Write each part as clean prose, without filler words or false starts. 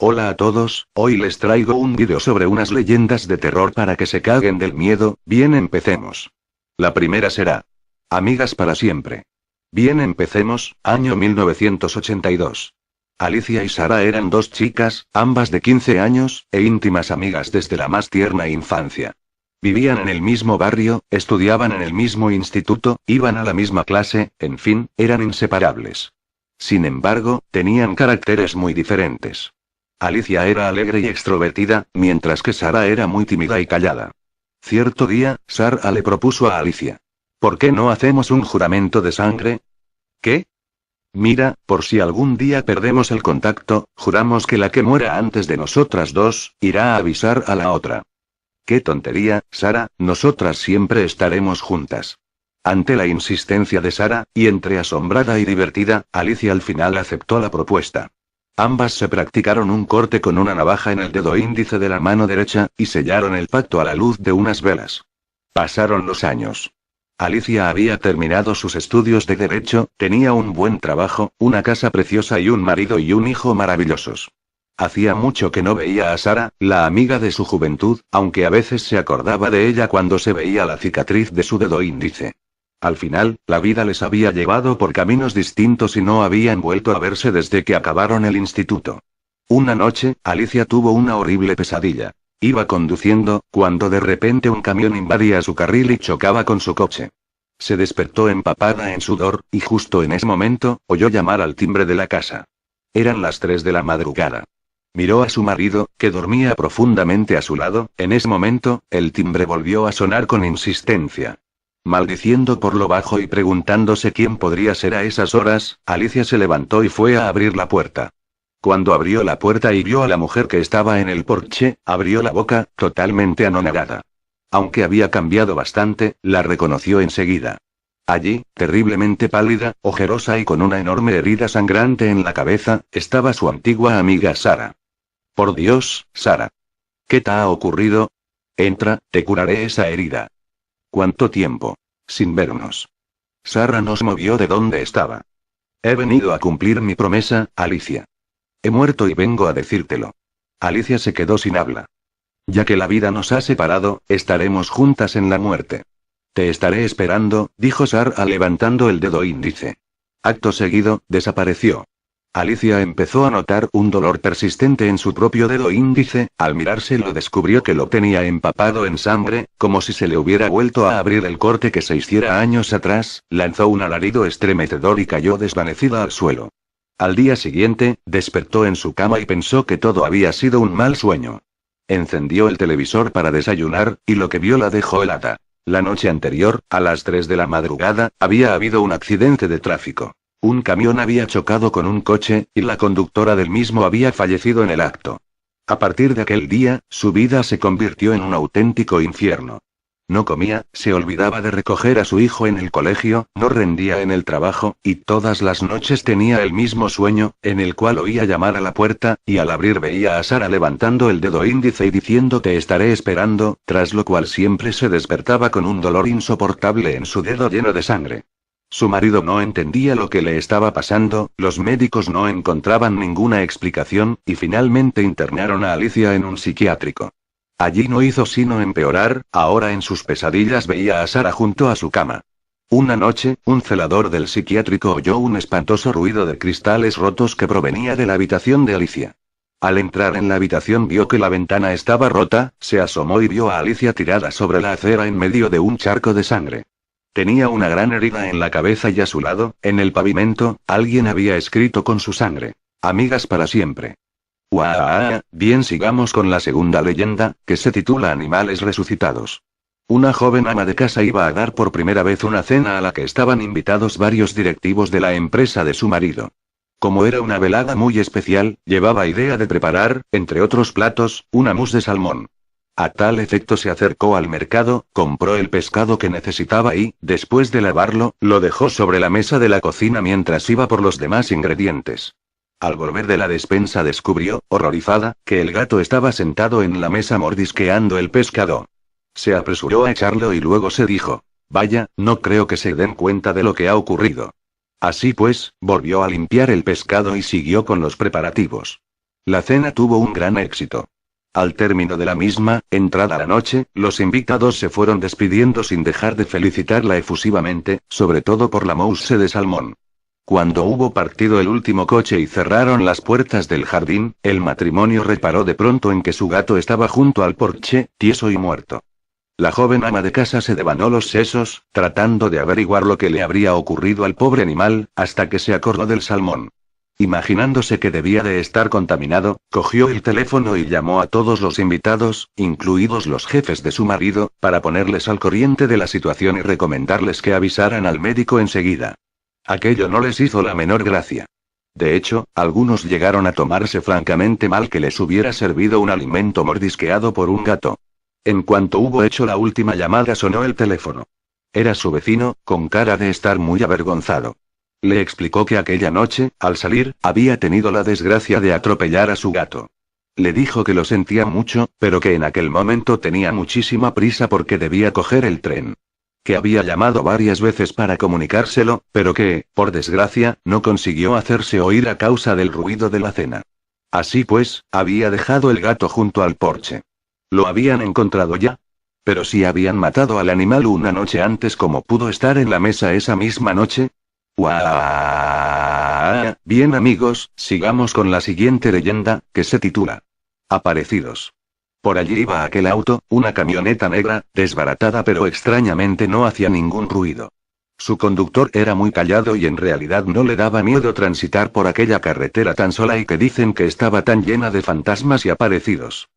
Hola a todos, hoy les traigo un vídeo sobre unas leyendas de terror para que se caguen del miedo. Bien, empecemos. La primera será Amigas para siempre. Bien, empecemos. Año 1982. Alicia y Sara eran dos chicas, ambas de 15 años, e íntimas amigas desde la más tierna infancia. Vivían en el mismo barrio, estudiaban en el mismo instituto, iban a la misma clase, en fin, eran inseparables. Sin embargo, tenían caracteres muy diferentes. Alicia era alegre y extrovertida, mientras que Sara era muy tímida y callada. Cierto día, Sara le propuso a Alicia: ¿por qué no hacemos un juramento de sangre? ¿Qué? Mira, por si algún día perdemos el contacto, juramos que la que muera antes de nosotras dos, irá a avisar a la otra. ¡Qué tontería, Sara! Nosotras siempre estaremos juntas. Ante la insistencia de Sara, y entre asombrada y divertida, Alicia al final aceptó la propuesta. Ambas se practicaron un corte con una navaja en el dedo índice de la mano derecha, y sellaron el pacto a la luz de unas velas. Pasaron los años. Alicia había terminado sus estudios de derecho, tenía un buen trabajo, una casa preciosa y un marido y un hijo maravillosos. Hacía mucho que no veía a Sara, la amiga de su juventud, aunque a veces se acordaba de ella cuando se veía la cicatriz de su dedo índice. Al final, la vida les había llevado por caminos distintos y no habían vuelto a verse desde que acabaron el instituto. Una noche, Alicia tuvo una horrible pesadilla. Iba conduciendo, cuando de repente un camión invadía su carril y chocaba con su coche. Se despertó empapada en sudor, y justo en ese momento, oyó llamar al timbre de la casa. Eran las 3 de la madrugada. Miró a su marido, que dormía profundamente a su lado. En ese momento, el timbre volvió a sonar con insistencia. Maldiciendo por lo bajo y preguntándose quién podría ser a esas horas, Alicia se levantó y fue a abrir la puerta. Cuando abrió la puerta y vio a la mujer que estaba en el porche, abrió la boca, totalmente anonadada. Aunque había cambiado bastante, la reconoció enseguida. Allí, terriblemente pálida, ojerosa y con una enorme herida sangrante en la cabeza, estaba su antigua amiga Sara. Por Dios, Sara. ¿Qué te ha ocurrido? Entra, te curaré esa herida. ¿Cuánto tiempo sin vernos? Sara no se movió de donde estaba. He venido a cumplir mi promesa, Alicia. He muerto y vengo a decírtelo. Alicia se quedó sin habla. Ya que la vida nos ha separado, estaremos juntas en la muerte. Te estaré esperando, dijo Sara levantando el dedo índice. Acto seguido, desapareció. Alicia empezó a notar un dolor persistente en su propio dedo índice. Al mirárselo descubrió que lo tenía empapado en sangre, como si se le hubiera vuelto a abrir el corte que se hiciera años atrás. Lanzó un alarido estremecedor y cayó desvanecida al suelo. Al día siguiente, despertó en su cama y pensó que todo había sido un mal sueño. Encendió el televisor para desayunar, y lo que vio la dejó helada. La noche anterior, a las 3 de la madrugada, había habido un accidente de tráfico. Un camión había chocado con un coche, y la conductora del mismo había fallecido en el acto. A partir de aquel día, su vida se convirtió en un auténtico infierno. No comía, se olvidaba de recoger a su hijo en el colegio, no rendía en el trabajo, y todas las noches tenía el mismo sueño, en el cual oía llamar a la puerta, y al abrir veía a Sara levantando el dedo índice y diciendo te estaré esperando, tras lo cual siempre se despertaba con un dolor insoportable en su dedo lleno de sangre. Su marido no entendía lo que le estaba pasando, los médicos no encontraban ninguna explicación, y finalmente internaron a Alicia en un psiquiátrico. Allí no hizo sino empeorar, ahora en sus pesadillas veía a Sara junto a su cama. Una noche, un celador del psiquiátrico oyó un espantoso ruido de cristales rotos que provenía de la habitación de Alicia. Al entrar en la habitación vio que la ventana estaba rota, se asomó y vio a Alicia tirada sobre la acera en medio de un charco de sangre. Tenía una gran herida en la cabeza y a su lado, en el pavimento, alguien había escrito con su sangre: Amigas para siempre. Bien, sigamos con la segunda leyenda, que se titula Animales resucitados. Una joven ama de casa iba a dar por primera vez una cena a la que estaban invitados varios directivos de la empresa de su marido. Como era una velada muy especial, llevaba idea de preparar, entre otros platos, una mousse de salmón. A tal efecto se acercó al mercado, compró el pescado que necesitaba y, después de lavarlo, lo dejó sobre la mesa de la cocina mientras iba por los demás ingredientes. Al volver de la despensa descubrió, horrorizada, que el gato estaba sentado en la mesa mordisqueando el pescado. Se apresuró a echarlo y luego se dijo: vaya, no creo que se den cuenta de lo que ha ocurrido. Así pues, volvió a limpiar el pescado y siguió con los preparativos. La cena tuvo un gran éxito. Al término de la misma, entrada la noche, los invitados se fueron despidiendo sin dejar de felicitarla efusivamente, sobre todo por la mousse de salmón. Cuando hubo partido el último coche y cerraron las puertas del jardín, el matrimonio reparó de pronto en que su gato estaba junto al porche, tieso y muerto. La joven ama de casa se devanó los sesos, tratando de averiguar lo que le habría ocurrido al pobre animal, hasta que se acordó del salmón. Imaginándose que debía de estar contaminado, cogió el teléfono y llamó a todos los invitados, incluidos los jefes de su marido, para ponerles al corriente de la situación y recomendarles que avisaran al médico enseguida. Aquello no les hizo la menor gracia. De hecho, algunos llegaron a tomarse francamente mal que les hubiera servido un alimento mordisqueado por un gato. En cuanto hubo hecho la última llamada sonó el teléfono. Era su vecino, con cara de estar muy avergonzado. Le explicó que aquella noche, al salir, había tenido la desgracia de atropellar a su gato. Le dijo que lo sentía mucho, pero que en aquel momento tenía muchísima prisa porque debía coger el tren. Que había llamado varias veces para comunicárselo, pero que, por desgracia, no consiguió hacerse oír a causa del ruido de la cena. Así pues, había dejado el gato junto al porche. ¿Lo habían encontrado ya? Pero si habían matado al animal una noche antes, ¿cómo pudo estar en la mesa esa misma noche? ¡Guau! Bien amigos, sigamos con la siguiente leyenda, que se titula Aparecidos. Por allí iba aquel auto, una camioneta negra, desbaratada pero extrañamente no hacía ningún ruido. Su conductor era muy callado y en realidad no le daba miedo transitar por aquella carretera tan sola y que dicen que estaba tan llena de fantasmas y aparecidos.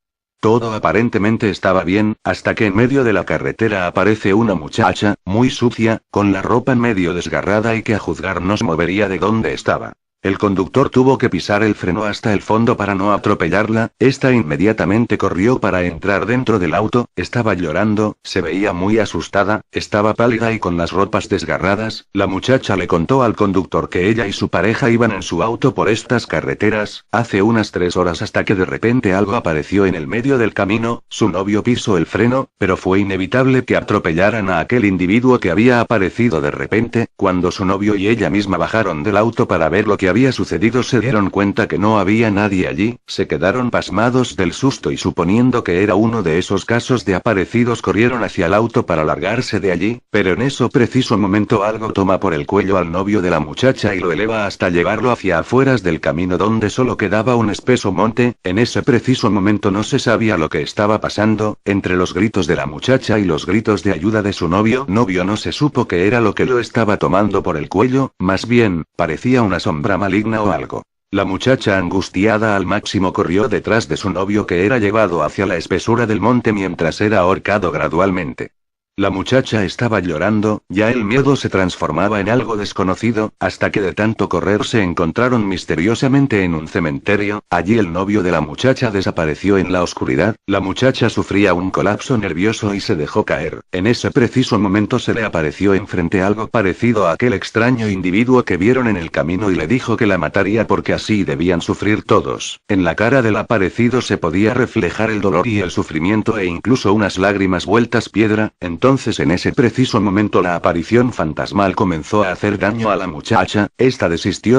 Todo aparentemente estaba bien, hasta que en medio de la carretera aparece una muchacha, muy sucia, con la ropa en medio desgarrada y que a juzgar no se movería de donde estaba. El conductor tuvo que pisar el freno hasta el fondo para no atropellarla, esta inmediatamente corrió para entrar dentro del auto, estaba llorando, se veía muy asustada, estaba pálida y con las ropas desgarradas, la muchacha le contó al conductor que ella y su pareja iban en su auto por estas carreteras, hace unas 3 horas hasta que de repente algo apareció en el medio del camino, su novio pisó el freno, pero fue inevitable que atropellaran a aquel individuo que había aparecido de repente, cuando su novio y ella misma bajaron del auto para ver lo que había sucedido se dieron cuenta que no había nadie allí, se quedaron pasmados del susto y suponiendo que era uno de esos casos de aparecidos corrieron hacia el auto para largarse de allí, pero en eso preciso momento algo toma por el cuello al novio de la muchacha y lo eleva hasta llevarlo hacia afueras del camino donde solo quedaba un espeso monte, en ese preciso momento no se sabía lo que estaba pasando, entre los gritos de la muchacha y los gritos de ayuda de su novio no se supo qué era lo que lo estaba tomando por el cuello, más bien, parecía una sombra maligna o algo. La muchacha angustiada al máximo corrió detrás de su novio que era llevado hacia la espesura del monte mientras era ahorcado gradualmente. La muchacha estaba llorando, ya el miedo se transformaba en algo desconocido, hasta que de tanto correr se encontraron misteriosamente en un cementerio, allí el novio de la muchacha desapareció en la oscuridad, la muchacha sufría un colapso nervioso y se dejó caer, en ese preciso momento se le apareció enfrente algo parecido a aquel extraño individuo que vieron en el camino y le dijo que la mataría porque así debían sufrir todos, en la cara del aparecido se podía reflejar el dolor y el sufrimiento e incluso unas lágrimas vueltas piedra, entonces en ese preciso momento la aparición fantasmal comenzó a hacer daño a la muchacha, esta desistió